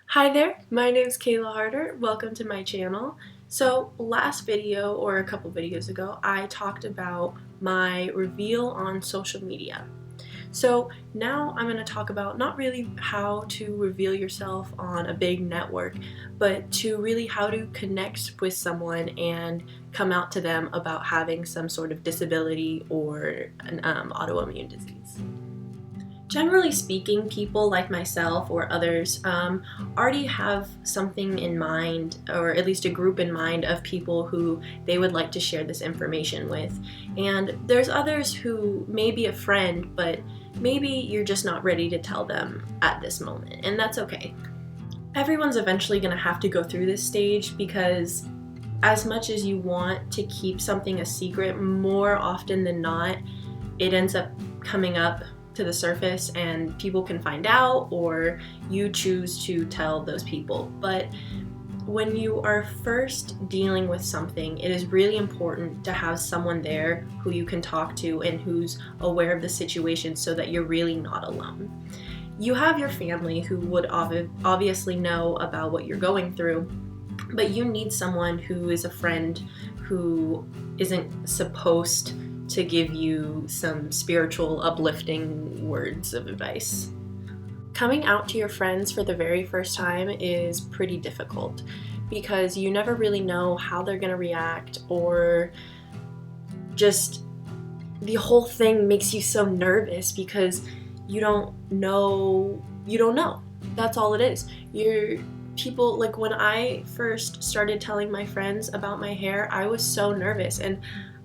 Hi there, my name is Kayla Harder. Welcome to my channel. So last video, or a couple videos ago, I talked about my reveal on social media. So now I'm going to talk about not really how to reveal yourself on a big network, but to really how to connect with someone and come out to them about having some sort of disability or an autoimmune disease. Generally speaking, people like myself or others already have something in mind, or at least a group in mind of people who they would like to share this information with. And there's others who may be a friend, but maybe you're just not ready to tell them at this moment, and that's okay. Everyone's eventually going to have to go through this stage because as much as you want to keep something a secret, more often than not, it ends up coming up to the surface and people can find out, or you choose to tell those people. But when you are first dealing with something, it is really important to have someone there who you can talk to and who's aware of the situation so that you're really not alone. You have your family who would obviously know about what you're going through, but you need someone who is a friend who isn't supposed to give you some spiritual uplifting words of advice. Coming out to your friends for the very first time is pretty difficult because you never really know how they're going to react, or just the whole thing makes you so nervous because you don't know. That's all it is. People, like when I first started telling my friends about my hair, I was so nervous, and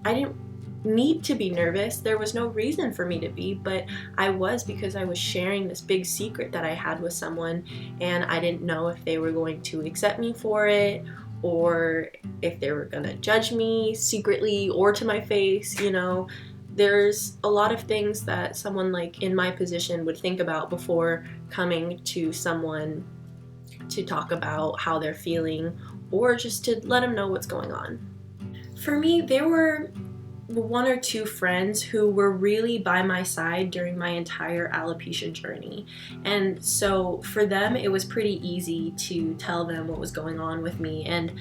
I didn't need to be nervous. There was no reason for me to be, but I was, because I was sharing this big secret that I had with someone, and I didn't know if they were going to accept me for it, or if they were gonna judge me secretly or to my face. There's a lot of things that someone like in my position would think about before coming to someone to talk about how they're feeling, or just to let them know what's going on. For me, there were one or two friends who were really by my side during my entire alopecia journey. And so for them, it was pretty easy to tell them what was going on with me, and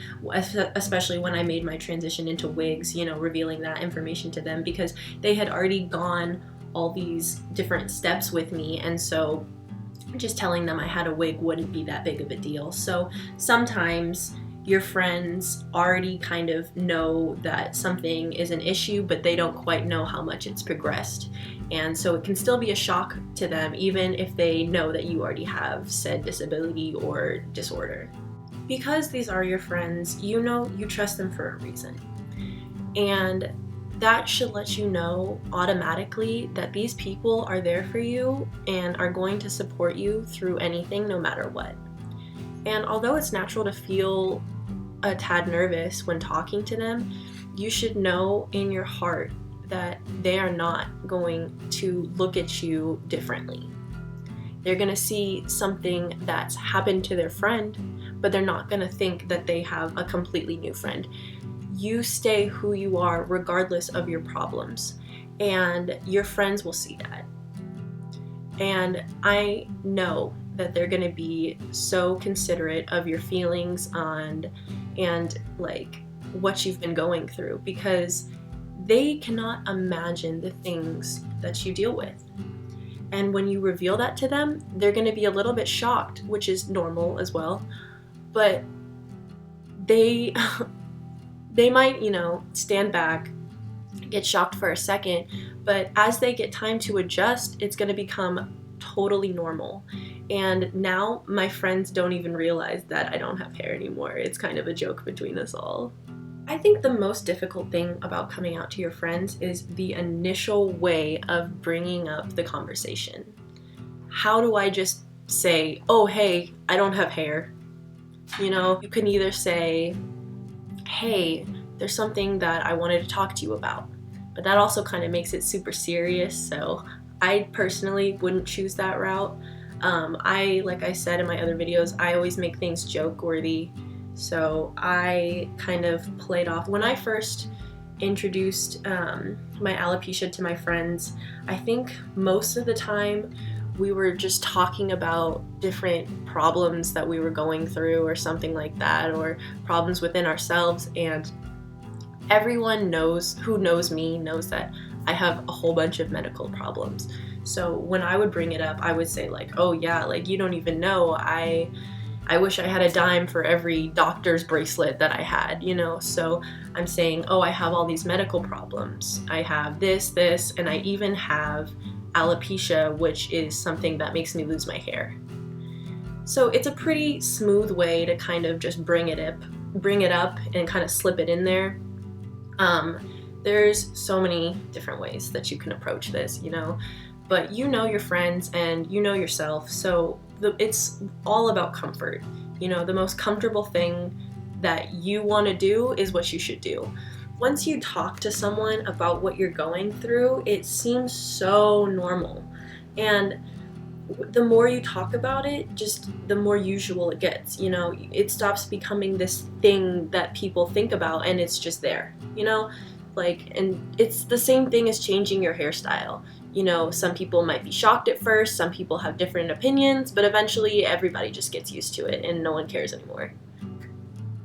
especially when I made my transition into wigs, revealing that information to them, because they had already gone all these different steps with me, and so just telling them I had a wig wouldn't be that big of a deal. So sometimes your friends already kind of know that something is an issue, but they don't quite know how much it's progressed. And so it can still be a shock to them, even if they know that you already have said disability or disorder. Because these are your friends, you trust them for a reason. And that should let you know automatically that these people are there for you and are going to support you through anything, no matter what. And although it's natural to feel a tad nervous when talking to them, you should know in your heart that they are not going to look at you differently. They're going to see something that's happened to their friend, but they're not going to think that they have a completely new friend. You stay who you are regardless of your problems, and your friends will see that. And I know that they're going to be so considerate of your feelings and like what you've been going through, because they cannot imagine the things that you deal with. And when you reveal that to them, they're going to be a little bit shocked, which is normal as well. But they might, stand back, get shocked for a second, but as they get time to adjust, it's going to become totally normal. And now my friends don't even realize that I don't have hair anymore. It's kind of a joke between us all. I think the most difficult thing about coming out to your friends is the initial way of bringing up the conversation. How do I just say, oh, hey, I don't have hair? You can either say, hey, there's something that I wanted to talk to you about. But that also kind of makes it super serious, so I personally wouldn't choose that route. Like I said in my other videos, I always make things joke-worthy, so I kind of played off. When I first introduced my alopecia to my friends, I think most of the time we were just talking about different problems that we were going through or something like that, or problems within ourselves. And everyone who knows me knows that I have a whole bunch of medical problems. So when I would bring it up, I would say like, oh yeah, like you don't even know, I wish I had a dime for every doctor's bracelet that I had, you know? So I'm saying, oh, I have all these medical problems. I have this, and I even have alopecia, which is something that makes me lose my hair. So it's a pretty smooth way to kind of just bring it up and kind of slip it in there. There's so many different ways that you can approach this, you know, but you know your friends and you know yourself, so it's all about comfort. You know, the most comfortable thing that you want to do is what you should do. Once you talk to someone about what you're going through, it seems so normal. And the more you talk about it, just the more usual it gets, you know. It stops becoming this thing that people think about and it's just there, you know. Like, and it's the same thing as changing your hairstyle. You know, some people might be shocked at first, some people have different opinions, but eventually everybody just gets used to it and no one cares anymore.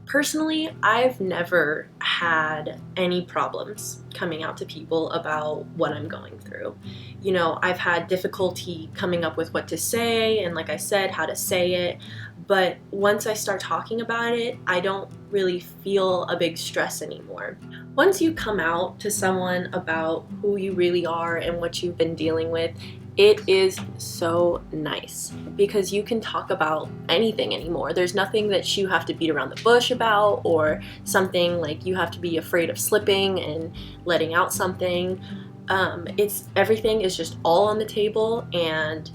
Personally, I've never had any problems coming out to people about what I'm going through. You know, I've had difficulty coming up with what to say and, like I said, how to say it, but once I start talking about it, I don't really feel a big stress anymore. Once you come out to someone about who you really are and what you've been dealing with, it is so nice because you can talk about anything anymore. There's nothing that you have to beat around the bush about, or something like you have to be afraid of slipping and letting out something. Everything is just all on the table, and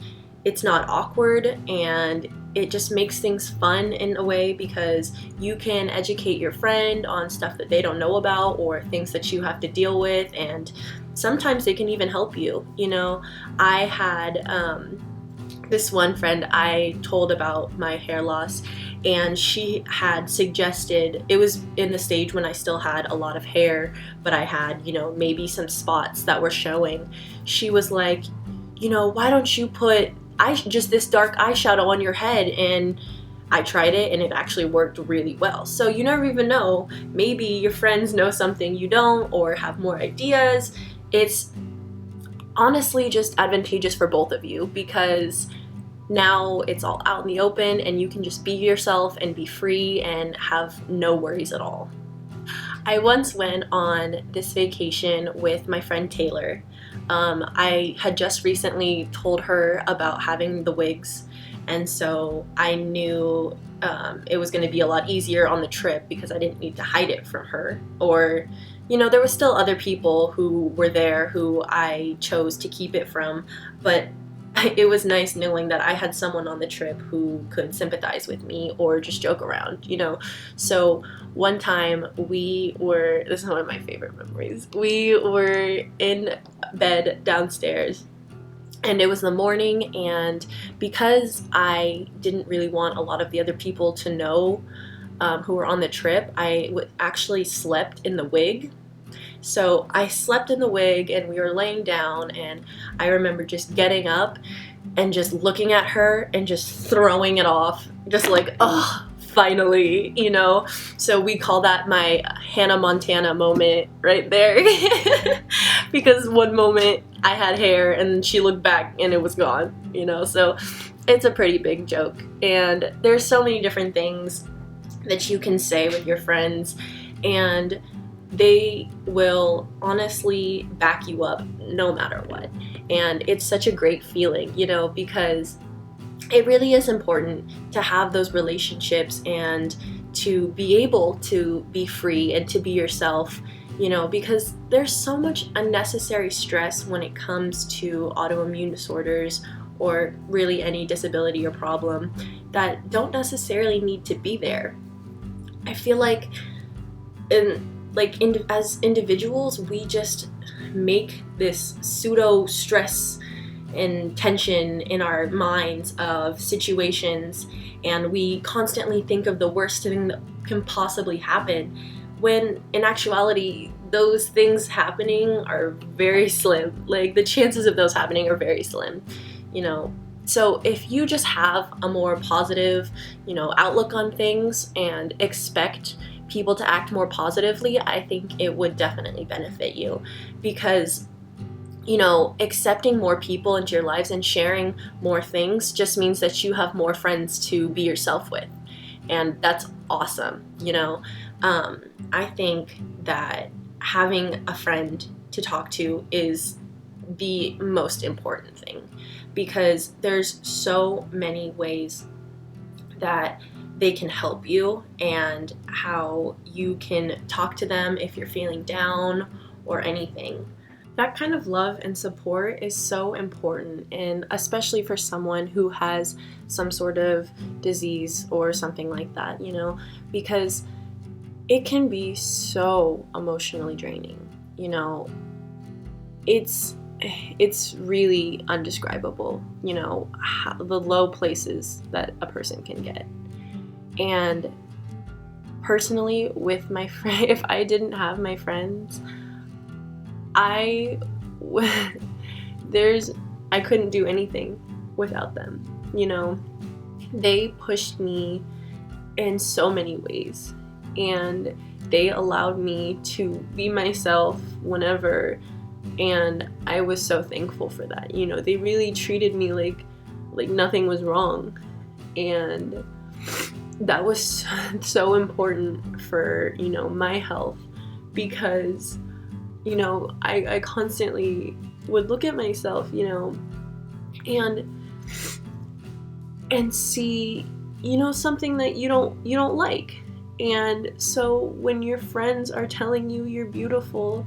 it's not awkward, and it just makes things fun in a way because you can educate your friend on stuff that they don't know about or things that you have to deal with, and sometimes they can even help you. You know, I had this one friend I told about my hair loss, and she had suggested, it was in the stage when I still had a lot of hair, but I had, you know, maybe some spots that were showing. She was like, you know, why don't you put just this dark eyeshadow on your head? And I tried it and it actually worked really well. So you never even know, maybe your friends know something you don't or have more ideas. It's honestly just advantageous for both of you because now it's all out in the open and you can just be yourself and be free and have no worries at all. I once went on this vacation with my friend Taylor. I had just recently told her about having the wigs, and so I knew it was going to be a lot easier on the trip because I didn't need to hide it from her. Or, you know, there were still other people who were there who I chose to keep it from, but it was nice knowing that I had someone on the trip who could sympathize with me or just joke around, you know. So one time this is one of my favorite memories, we were in bed downstairs and it was the morning, and because I didn't really want a lot of the other people to know who were on the trip, I actually slept in the wig. So I slept in the wig and we were laying down, and I remember just getting up and just looking at her and just throwing it off, just like, oh, finally, you know. So we call that my Hannah Montana moment right there because one moment I had hair and she looked back and it was gone, you know. So it's a pretty big joke, and there's so many different things that you can say with your friends, and they will honestly back you up no matter what. And it's such a great feeling, you know, because it really is important to have those relationships and to be able to be free and to be yourself, you know, because there's so much unnecessary stress when it comes to autoimmune disorders or really any disability or problem that don't necessarily need to be there. I feel like as individuals, we just make this pseudo stress and tension in our minds of situations, and we constantly think of the worst thing that can possibly happen, when in actuality those things happening are very slim. Like, the chances of those happening are very slim. You know, So if you just have a more positive, outlook on things and expect people to act more positively, I think it would definitely benefit you, because accepting more people into your lives and sharing more things just means that you have more friends to be yourself with. And that's awesome. I think that having a friend to talk to is the most important thing, because there's so many ways that they can help you and how you can talk to them if you're feeling down or anything. That kind of love and support is so important, and especially for someone who has some sort of disease or something like that, because it can be so emotionally draining. It's really undescribable, the low places that a person can get. And personally, with my friend, if I didn't have my friends, I couldn't do anything without them. They pushed me in so many ways, and they allowed me to be myself whenever, and I was so thankful for that. They really treated me like nothing was wrong, and that was so important for my health, because I constantly would look at myself, and see, something that you don't like. And so when your friends are telling you you're beautiful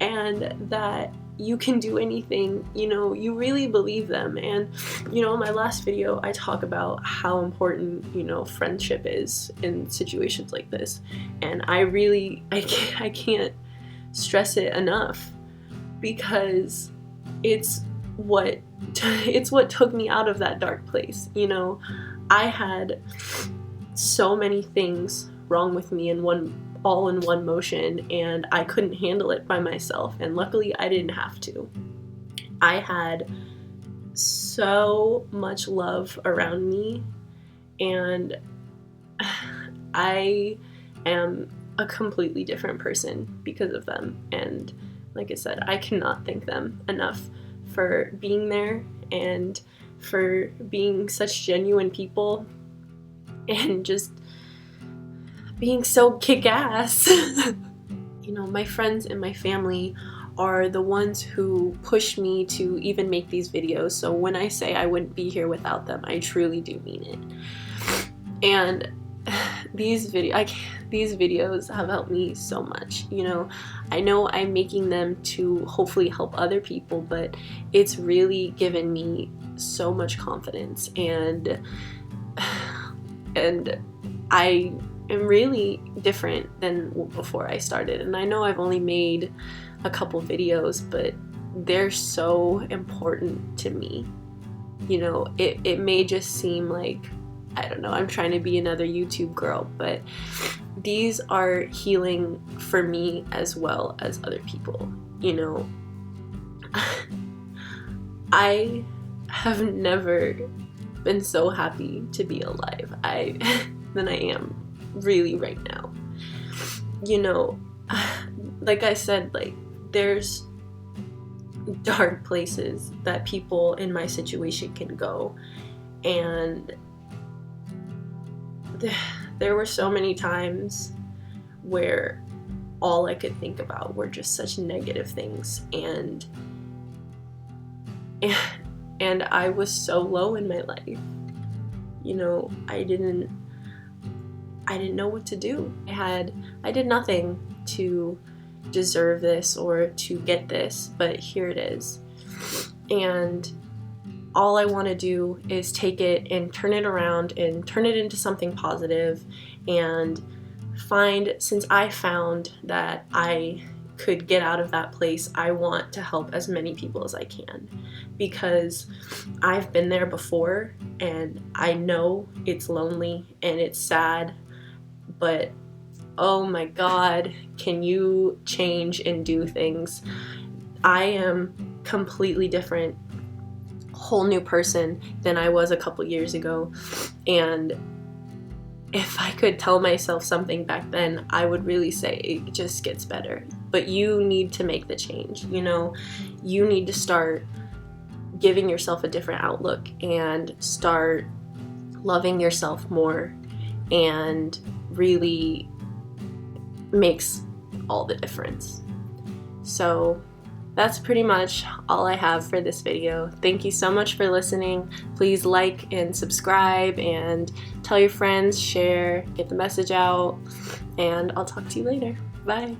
and that you can do anything, you really believe them. And, in my last video, I talk about how important, friendship is in situations like this. And I can't stress it enough, because it's what took me out of that dark place. I had so many things wrong with me all in one motion, and I couldn't handle it by myself, and luckily I didn't have to. I had so much love around me, and I am a completely different person because of them. And like I said, I cannot thank them enough for being there and for being such genuine people and just being so kick-ass. My friends and my family are the ones who push me to even make these videos. So when I say I wouldn't be here without them, I truly do mean it. And these videos have helped me so much. I know I'm making them to hopefully help other people, but it's really given me so much confidence, and I am really different than before I started. And I know I've only made a couple videos, but they're so important to me. It may just seem like, I don't know, I'm trying to be another YouTube girl, but these are healing for me as well as other people. I have never been so happy to be alive than I am really right now. Like I said, there's dark places that people in my situation can go, and there were so many times where all I could think about were just such negative things, and I was so low in my life. I didn't know what to do. I did nothing to deserve this or to get this, but here it is. And all I want to do is take it and turn it around and turn it into something positive, and since I found that I could get out of that place, I want to help as many people as I can, because I've been there before, and I know it's lonely and it's sad, but oh my God, can you change and do things? I am completely different, whole new person than I was a couple years ago. And if I could tell myself something back then, I would really say it just gets better. But you need to make the change. You know, you need to start giving yourself a different outlook and start loving yourself more, and really makes all the difference. So that's pretty much all I have for this video. Thank you so much for listening. Please like and subscribe and tell your friends, share, get the message out, and I'll talk to you later. Bye.